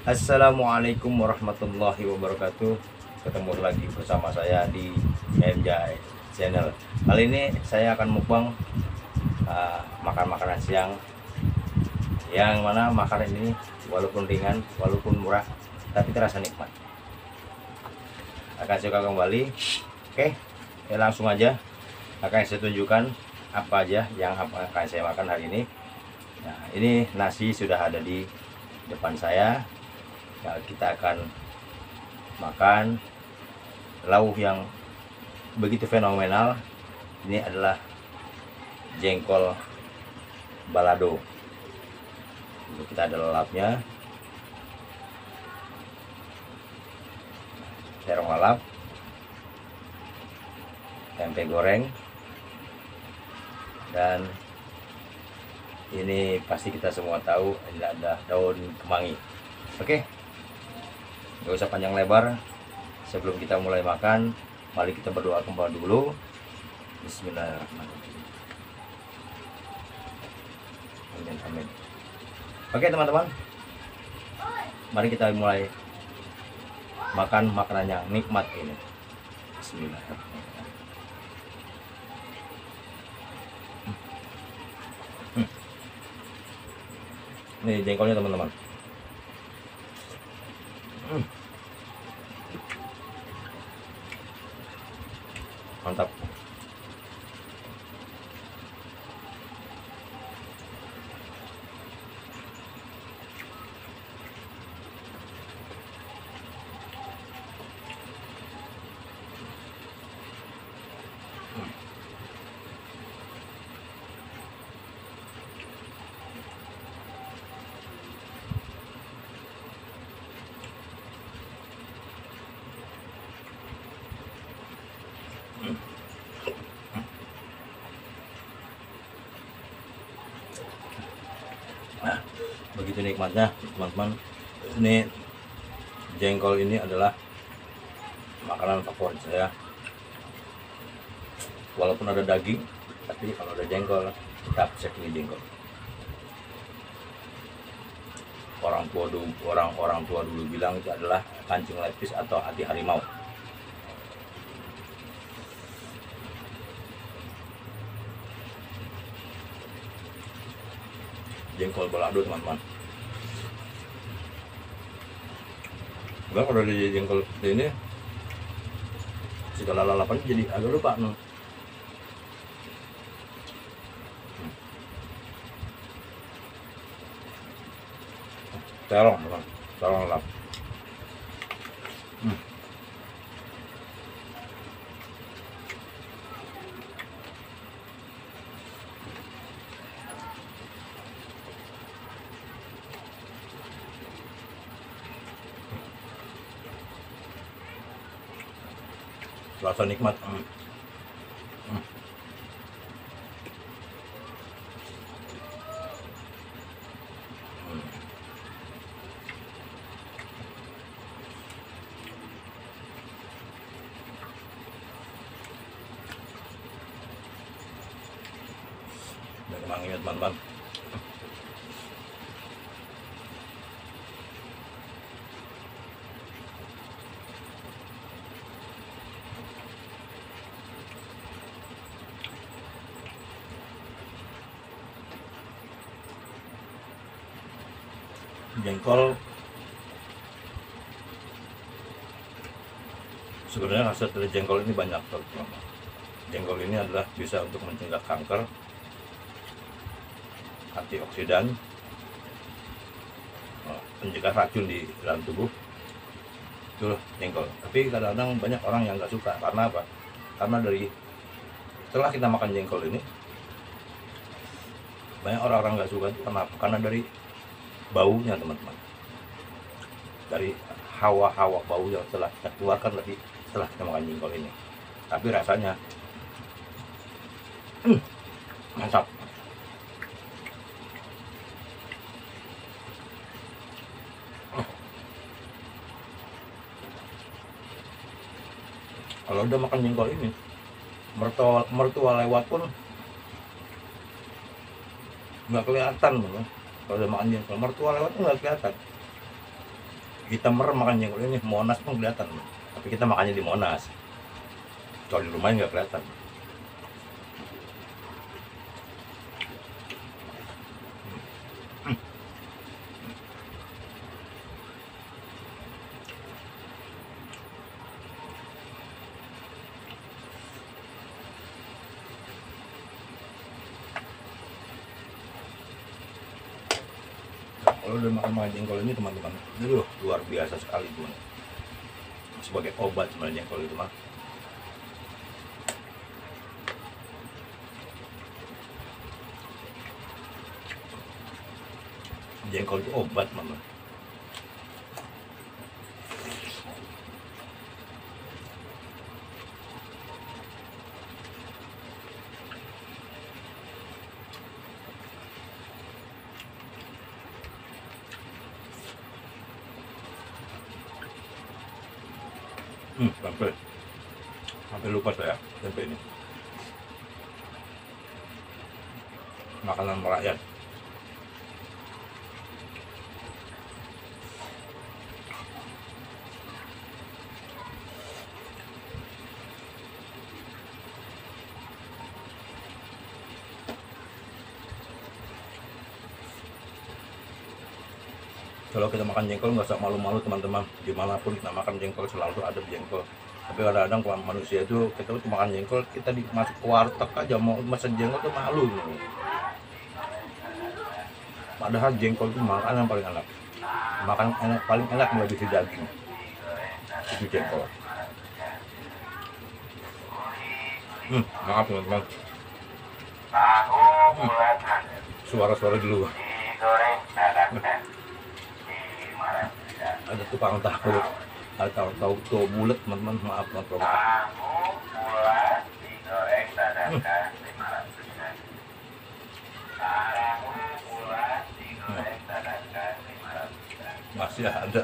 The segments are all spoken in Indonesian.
Assalamualaikum warahmatullahi wabarakatuh. Ketemu lagi bersama saya di MJ Channel. Kali ini saya akan mukbang makan makanan siang, yang mana makanan ini walaupun ringan, walaupun murah, tapi terasa nikmat. Akan saya kembali. Oke, ya langsung aja akan saya tunjukkan apa aja yang akan saya makan hari ini. Nah, ini nasi sudah ada di depan saya. Ya, kita akan makan lauk yang begitu fenomenal. Ini adalah jengkol balado. Kita ada lalapnya, terong lalap, tempe goreng, dan ini pasti kita semua tahu ini ada daun kemangi. Oke, gak usah panjang lebar. Sebelum kita mulai makan, mari kita berdoa kembali dulu. Bismillahirrahmanirrahim. Amin, amin. Oke teman-teman, mari kita mulai makan makanan yang nikmat ini. Bismillahirrahmanirrahim. Ini jengkolnya teman-teman. Mantap. Nah, begitu nikmatnya teman-teman. Ini jengkol ini adalah makanan favorit saya. Walaupun ada daging, tapi kalau ada jengkol, tetap saya pilih jengkol. Orang tua dulu bilang itu adalah kancing lepis atau hati harimau. Jengkol balado teman-teman. Enggak, kalau di jengkol ini segala lalapan jadi agak lupa. Terong teman, terong lalap. Rasa nikmat. Dan kemanginya teman-teman. Jengkol sebenarnya khasiat dari jengkol ini banyak teman-teman. Jengkol ini adalah bisa untuk mencegah kanker, antioksidan, mencegah racun di dalam tubuh. Itu jengkol. Tapi kadang-kadang banyak orang yang nggak suka. Karena apa? Karena dari setelah kita makan jengkol ini, banyak orang-orang nggak suka. Kenapa? Karena dari baunya teman-teman, dari hawa-hawa bau yang telah kita keluarkan tadi setelah kita makan jengkol ini. Tapi rasanya mantap. Kalau udah makan jengkol ini, mertua lewat pun nggak kelihatan, kalau udah makan jengkol mertua lewat tuh nggak kelihatan. Kita merem makan jengkol ini, Monas pun kelihatan. Tapi kita makannya di Monas. Kalau di rumahnya nggak kelihatan. Kalau udah makan jengkol ini teman-teman, itu luar biasa sekali tuh. Sebagai obat sebenarnya jengkol itu mah. Jengkol itu obat, teman-teman. Sampai lupa saya tempe ini. Makanan merakyat. Kalau kita makan jengkol nggak usah malu-malu teman-teman. Dimanapun kita makan jengkol selalu ada jengkol. Tapi kadang-kadang kalau manusia itu kita tuh makan jengkol, kita masuk ke warteg aja mau mesen jengkol tuh malu. Padahal jengkol itu makanan yang paling enak. Makan enak paling enak melebihi daging. Itu jengkol. Maaf teman-teman. Suara-suara di luar. Ada tukang tahu, ada tahu bulat teman-teman, maaf teman-teman. Masih ada.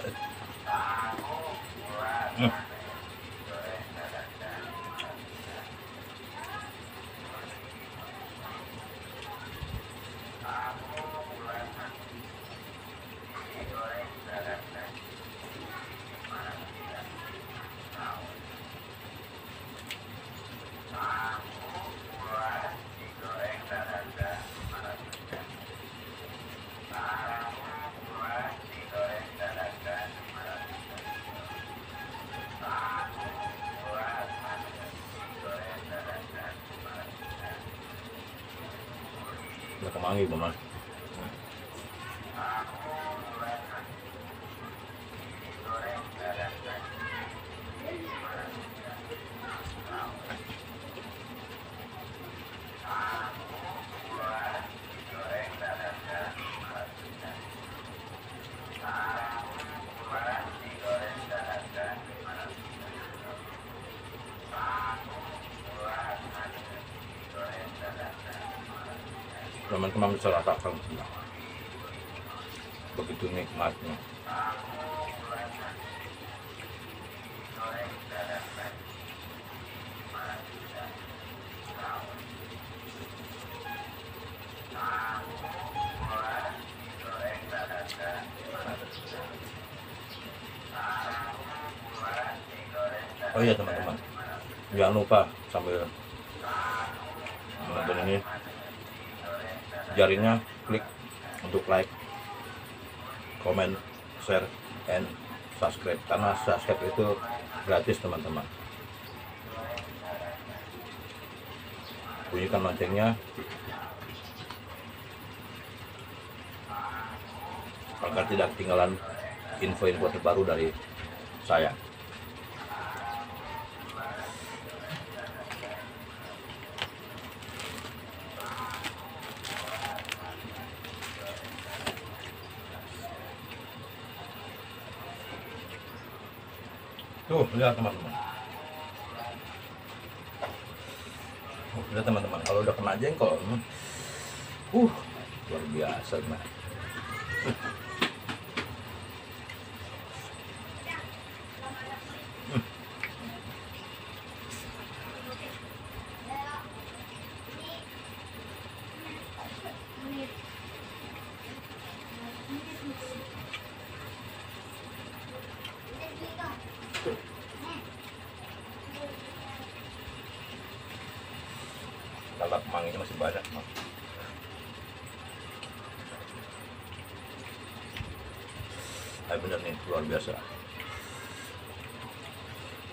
Udah kemangi teman. Teman-teman bisa rasakan begitu nikmatnya. Oh iya teman-teman, jangan lupa sambil menonton ini jarinya klik untuk like, comment, share, and subscribe, karena subscribe itu gratis teman-teman. Bunyikan loncengnya agar tidak ketinggalan info-info terbaru dari saya. Tuh, lihat teman-teman. Lihat teman-teman, kalau udah kena jengkol, luar biasa, teman. bener nih, luar biasa.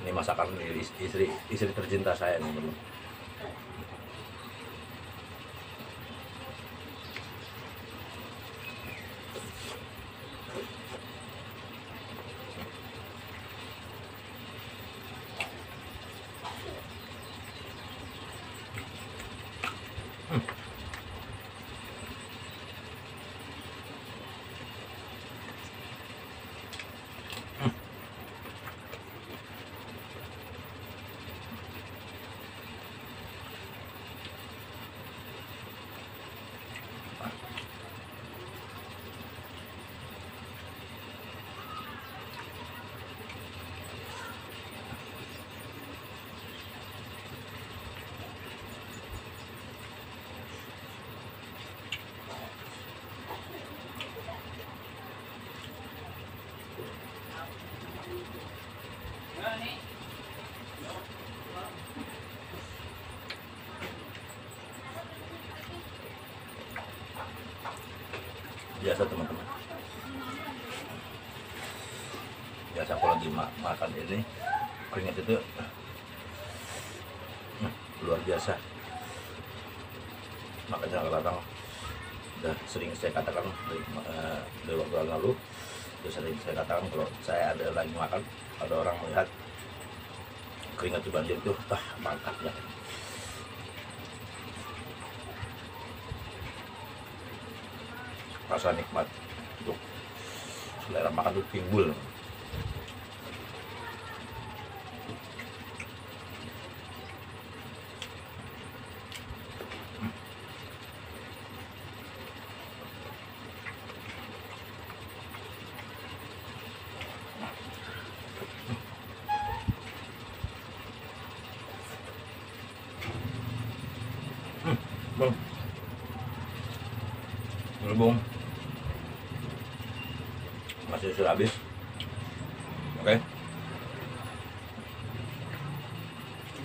Ini masakan istri tercinta saya nih, teman. Biasa teman-teman, biasa kalau lagi makan ini keringat itu luar biasa. Makanya kadang udah sering saya katakan dari waktu lalu, udah sering saya katakan kalau saya ada lagi makan, ada orang melihat keringat di banjir itu, mantapnya. Rasa nikmat untuk selera makan itu timbul. Bang, berbung masih sudah habis. Oke,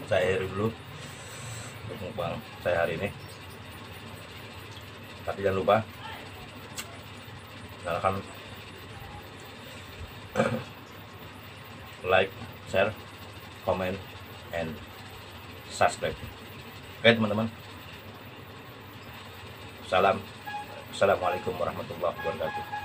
saya akhiri dulu untuk mukbang saya hari ini, tapi jangan lupa nyalakan like, share, comment, and subscribe. Oke teman-teman, assalamualaikum warahmatullahi wabarakatuh.